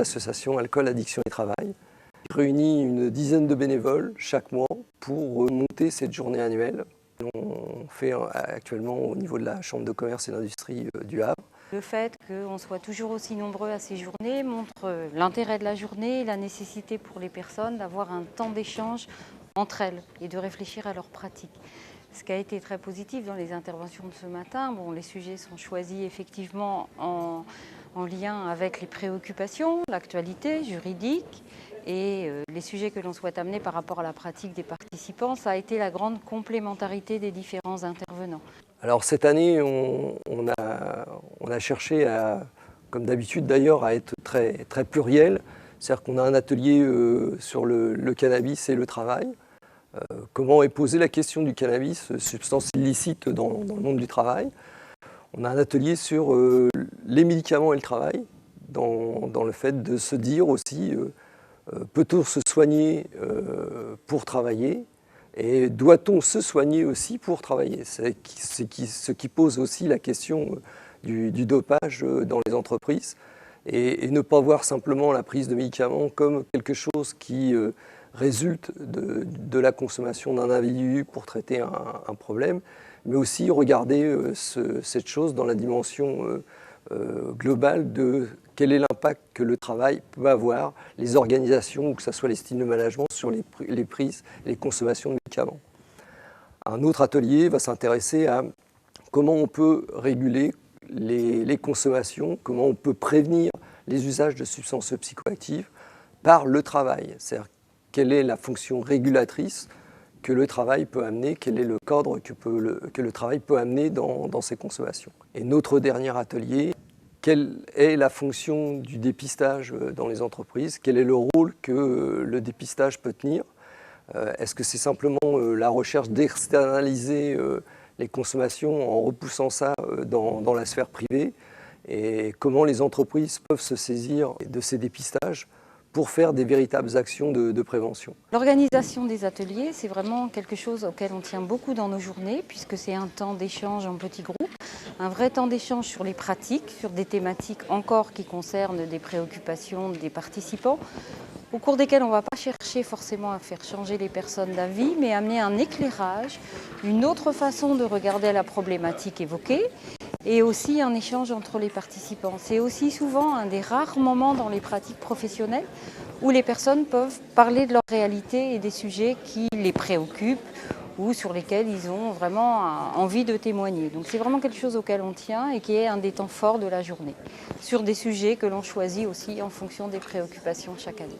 l'association Alcool, Addiction et Travail, qui réunit une dizaine de bénévoles chaque mois pour monter cette journée annuelle. On fait actuellement au niveau de la Chambre de commerce et d'industrie du Havre. Le fait qu'on soit toujours aussi nombreux à ces journées montre l'intérêt de la journée et la nécessité pour les personnes d'avoir un temps d'échange entre elles et de réfléchir à leurs pratiques. Ce qui a été très positif dans les interventions de ce matin, les sujets sont choisis effectivement en lien avec les préoccupations, l'actualité juridique et les sujets que l'on souhaite amener par rapport à la pratique des participants. Ça a été la grande complémentarité des différents intervenants. Alors cette année, on a cherché, comme d'habitude d'ailleurs, à être très, très pluriel. C'est-à-dire qu'on a un atelier sur le cannabis et le travail. Comment est posée la question du cannabis, substance illicite dans le monde du travail. On a un atelier sur les médicaments et le travail, dans le fait de se dire aussi, peut-on se soigner pour travailler et doit-on se soigner aussi pour travailler? C'est ce qui pose aussi la question du dopage dans les entreprises et ne pas voir simplement la prise de médicaments comme quelque chose qui résulte de la consommation d'un individu pour traiter un problème, mais aussi regarder cette chose dans la dimension globale de quel est l'impact que le travail peut avoir, les organisations, ou que ce soit les styles de management, sur les prises et les consommations de médicaments. Un autre atelier va s'intéresser à comment on peut réguler les consommations, comment on peut prévenir les usages de substances psychoactives par le travail. C'est-à-dire quelle est la fonction régulatrice que le travail peut amener, quel est le cadre que le travail peut amener dans ces consommations. Et notre dernier atelier, quelle est la fonction du dépistage dans les entreprises? Quel est le rôle que le dépistage peut tenir? Est-ce que c'est simplement la recherche d'externaliser les consommations en repoussant ça dans la sphère privée? Et comment les entreprises peuvent se saisir de ces dépistages pour faire des véritables actions de prévention? L'organisation des ateliers, c'est vraiment quelque chose auquel on tient beaucoup dans nos journées, puisque c'est un temps d'échange en petits groupes, un vrai temps d'échange sur les pratiques, sur des thématiques encore qui concernent des préoccupations des participants, au cours desquels on ne va pas chercher forcément à faire changer les personnes d'avis, mais amener un éclairage, une autre façon de regarder la problématique évoquée, et aussi un échange entre les participants. C'est aussi souvent un des rares moments dans les pratiques professionnelles où les personnes peuvent parler de leur réalité et des sujets qui les préoccupent ou sur lesquels ils ont vraiment envie de témoigner. Donc c'est vraiment quelque chose auquel on tient et qui est un des temps forts de la journée, sur des sujets que l'on choisit aussi en fonction des préoccupations chaque année.